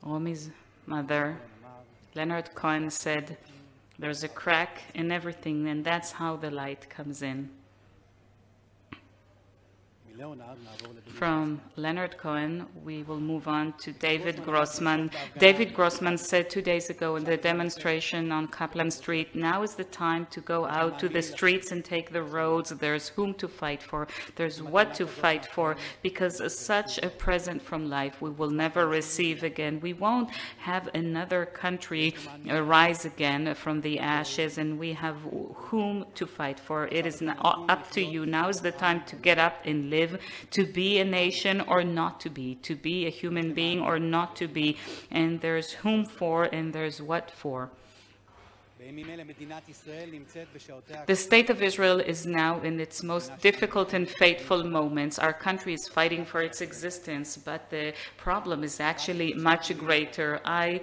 Romi's mother, Leonard Cohen, said, "There's a crack in everything, and that's how the light comes in." From Leonard Cohen, we will move on to David Grossman. David Grossman said 2 days ago in the demonstration on Kaplan Street, "Now is the time to go out to the streets and take the roads. There's whom to fight for. There's what to fight for, because such a present from life we will never receive again. We won't have another country rise again from the ashes, and we have whom to fight for. It is up to you. Now is the time to get up and live, to be a nation or not to be a human being or not to be, and there's whom for and there's what for." The state of Israel is now in its most difficult and fateful moments. Our country is fighting for its existence, but the problem is actually much greater. I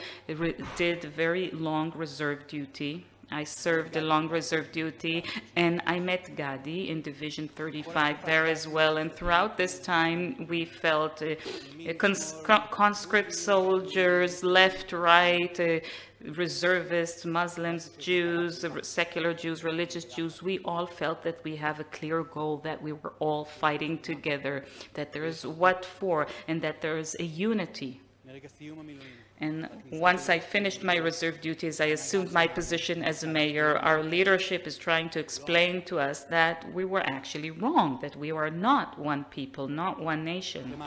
did very long reserve duty. I served a long reserve duty, and I met Gadi in Division 35 there as well. And throughout this time, we felt conscript soldiers, left, right, reservists, Muslims, Jews, secular Jews, religious Jews. We all felt that we have a clear goal, that we were all fighting together, that there is what for, and that there is a unity. And once I finished my reserve duties, I assumed my position as mayor. Our leadership is trying to explain to us that we were actually wrong, that we are not one people, not one nation.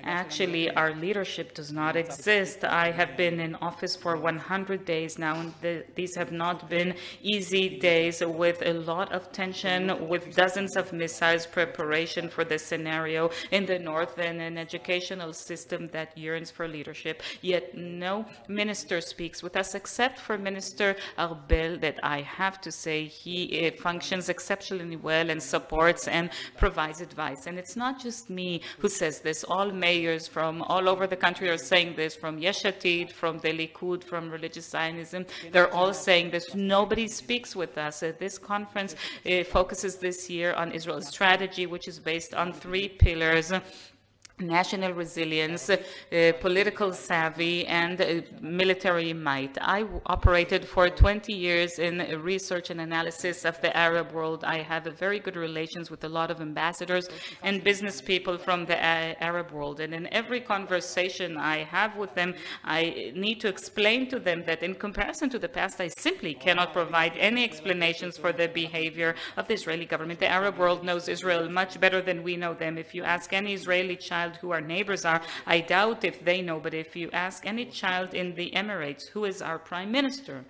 Actually, our leadership does not exist. I have been in office for 100 days now, and these have not been easy days, with a lot of tension, with dozens of missiles, preparation for the scenario in the north, and an educational system that yearns for leadership. Yet no minister speaks with us, except for Minister Arbel, that I have to say he functions exceptionally well and supports and provides advice. And it's not just me who says this. All mayors from all over the country are saying this, from Yesh Atid, from the Likud, from Religious Zionism. They're all saying this. Nobody speaks with us. This conference focuses this year on Israel's strategy, which is based on 3 pillars: national resilience, political savvy, and military might. I operated for 20 years in research and analysis of the Arab world. I have very good relations with a lot of ambassadors and business people from the Arab world. And in every conversation I have with them, I need to explain to them that in comparison to the past, I simply cannot provide any explanations for the behavior of the Israeli government. The Arab world knows Israel much better than we know them. If you ask any Israeli child who our neighbors are, I doubt if they know, but if you ask any child in the Emirates, who is our prime minister?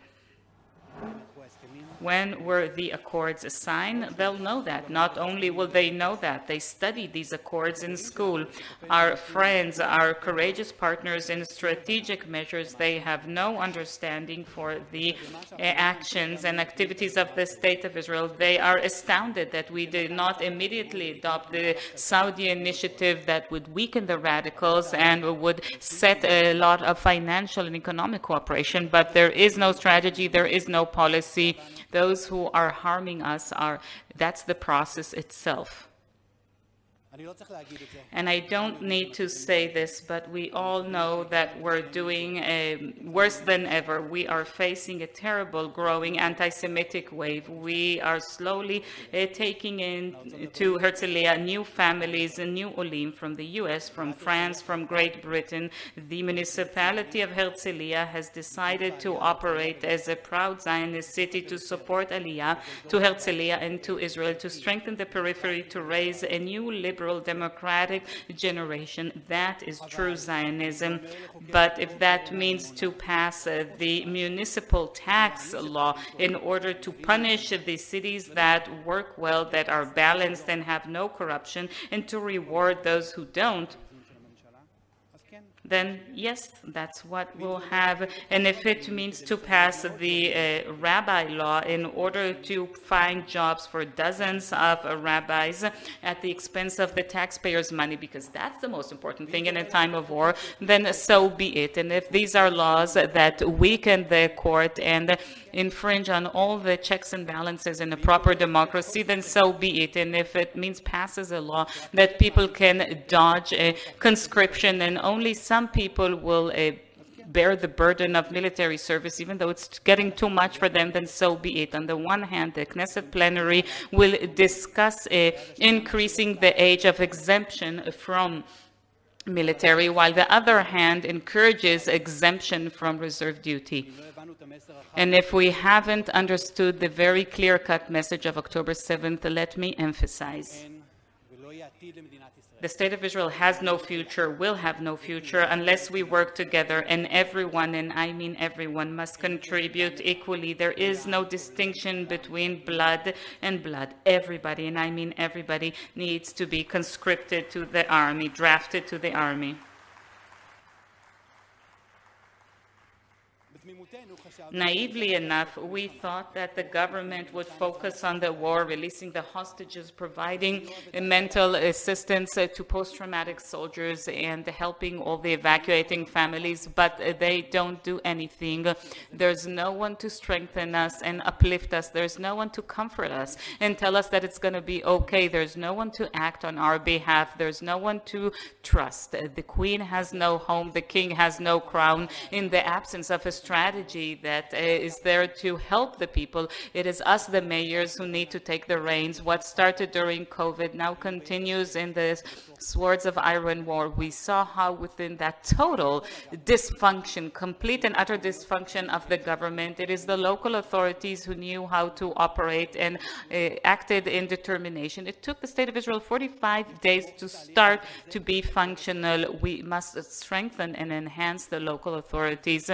When were the accords signed? They'll know that. Not only will they know that, they studied these accords in school. Our friends, our courageous partners in strategic measures, they have no understanding for the actions and activities of the State of Israel. They are astounded that we did not immediately adopt the Saudi initiative that would weaken the radicals and would set a lot of financial and economic cooperation. But there is no strategy, there is no policy. Those who are harming us that's the process itself. And I don't need to say this, but we all know that we're doing worse than ever. We are facing a terrible, growing anti-Semitic wave. We are slowly taking into Herzliya new families and new Olim from the US, from France, from Great Britain. The municipality of Herzliya has decided to operate as a proud Zionist city to support Aliyah to Herzliya and to Israel, to strengthen the periphery, to raise a new liberal democratic generation. That is true Zionism. But if that means to pass the municipal tax law in order to punish the cities that work well, that are balanced and have no corruption, and to reward those who don't, then yes, that's what we'll have. And if it means to pass the rabbi law in order to find jobs for dozens of rabbis at the expense of the taxpayers' money, because that's the most important thing in a time of war, then so be it. And if these are laws that weaken the court and infringe on all the checks and balances in a proper democracy, then so be it. And if it means passes a law that people can dodge conscription and only some people will bear the burden of military service, even though it's getting too much for them, then so be it. On the one hand, the Knesset plenary will discuss increasing the age of exemption from military, while the other hand encourages exemption from reserve duty. And if we haven't understood the very clear-cut message of October 7th, let me emphasize. The State of Israel has no future, will have no future, unless we work together, and everyone, and I mean everyone, must contribute equally. There is no distinction between blood and blood. Everybody, and I mean everybody, needs to be conscripted to the army, drafted to the army. Naively enough, we thought that the government would focus on the war, releasing the hostages, providing mental assistance to post-traumatic soldiers, and helping all the evacuating families, but they don't do anything. There's no one to strengthen us and uplift us. There's no one to comfort us and tell us that it's going to be okay. There's no one to act on our behalf. There's no one to trust. The queen has no home. The king has no crown. In the absence of a strategy that is there to help the people, it is us, the mayors, who need to take the reins. What started during COVID now continues in the swords of iron war. We saw how within that total dysfunction, complete and utter dysfunction of the government, it is the local authorities who knew how to operate and acted in determination. It took the State of Israel 45 days to start to be functional. We must strengthen and enhance the local authorities.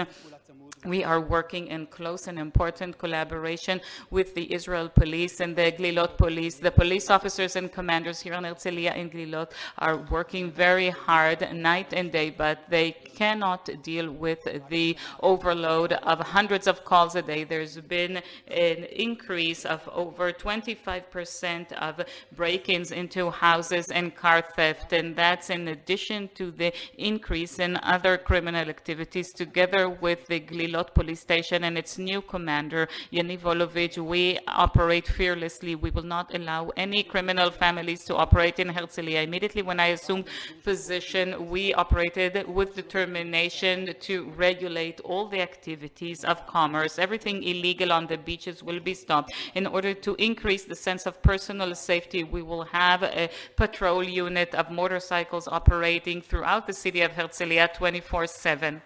We are working in close and important collaboration with the Israel police and the Glilot police. The police officers and commanders here in Herzliya and Glilot are working very hard night and day, but they cannot deal with the overload of hundreds of calls a day. There's been an increase of over 25% of break-ins into houses and car theft, and that's in addition to the increase in other criminal activities. Together with the Glilot police station and its new commander, Yaniv, we operate fearlessly. We will not allow any criminal families to operate in Herzliya. Immediately when I assumed position, we operated with determination to regulate all the activities of commerce. Everything illegal on the beaches will be stopped. In order to increase the sense of personal safety, we will have a patrol unit of motorcycles operating throughout the city of Herzliya 24/7.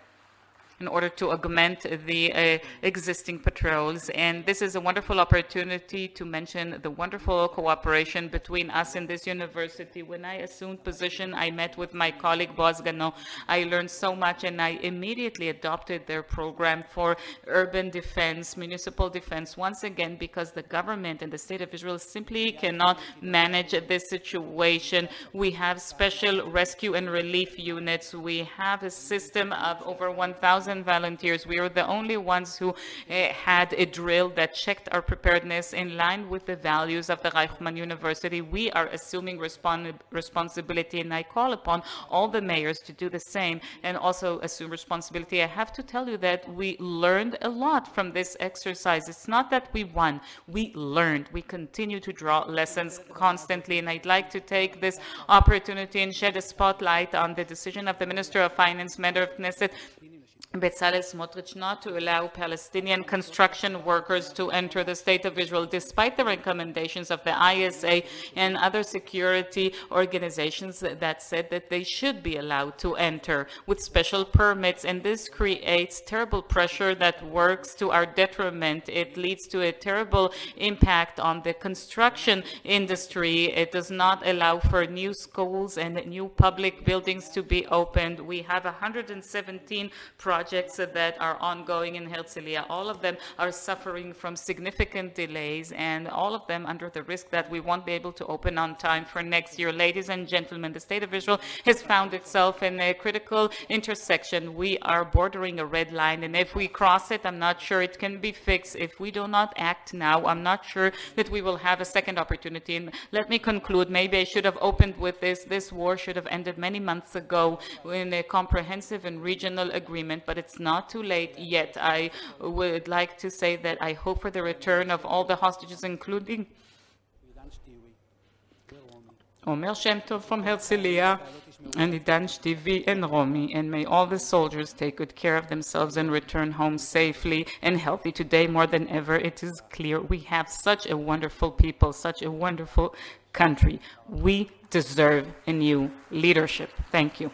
In order to augment the existing patrols. And this is a wonderful opportunity to mention the wonderful cooperation between us and this university. When I assumed position, I met with my colleague Boaz Gano. I learned so much, and I immediately adopted their program for urban defense, municipal defense, once again, because the government and the State of Israel simply cannot manage this situation. We have special rescue and relief units. We have a system of over 1,000 volunteers. We were the only ones who had a drill that checked our preparedness in line with the values of the Reichman University. We are assuming responsibility, and I call upon all the mayors to do the same and also assume responsibility. I have to tell you that we learned a lot from this exercise. It's not that we won, we learned. We continue to draw lessons constantly, and I'd like to take this opportunity and shed a spotlight on the decision of the Minister of Finance, Member of Knesset, Bezalel Smotrich, not to allow Palestinian construction workers to enter the State of Israel, despite the recommendations of the ISA and other security organizations that said that they should be allowed to enter with special permits. And this creates terrible pressure that works to our detriment. It leads to a terrible impact on the construction industry. It does not allow for new schools and new public buildings to be opened. We have 117 projects that are ongoing in Herzliya. All of them are suffering from significant delays, and all of them under the risk that we won't be able to open on time for next year. Ladies and gentlemen, the State of Israel has found itself in a critical intersection. We are bordering a red line, and if we cross it, I'm not sure it can be fixed. If we do not act now, I'm not sure that we will have a second opportunity. And let me conclude. Maybe I should have opened with this. This war should have ended many months ago in a comprehensive and regional agreement, but it's not too late yet. I would like to say that I hope for the return of all the hostages, including Omer Shem Tov from Herzliya, and Idan Shtivi and Romi, and may all the soldiers take good care of themselves and return home safely and healthy. Today, more than ever, it is clear we have such a wonderful people, such a wonderful country. We deserve a new leadership. Thank you.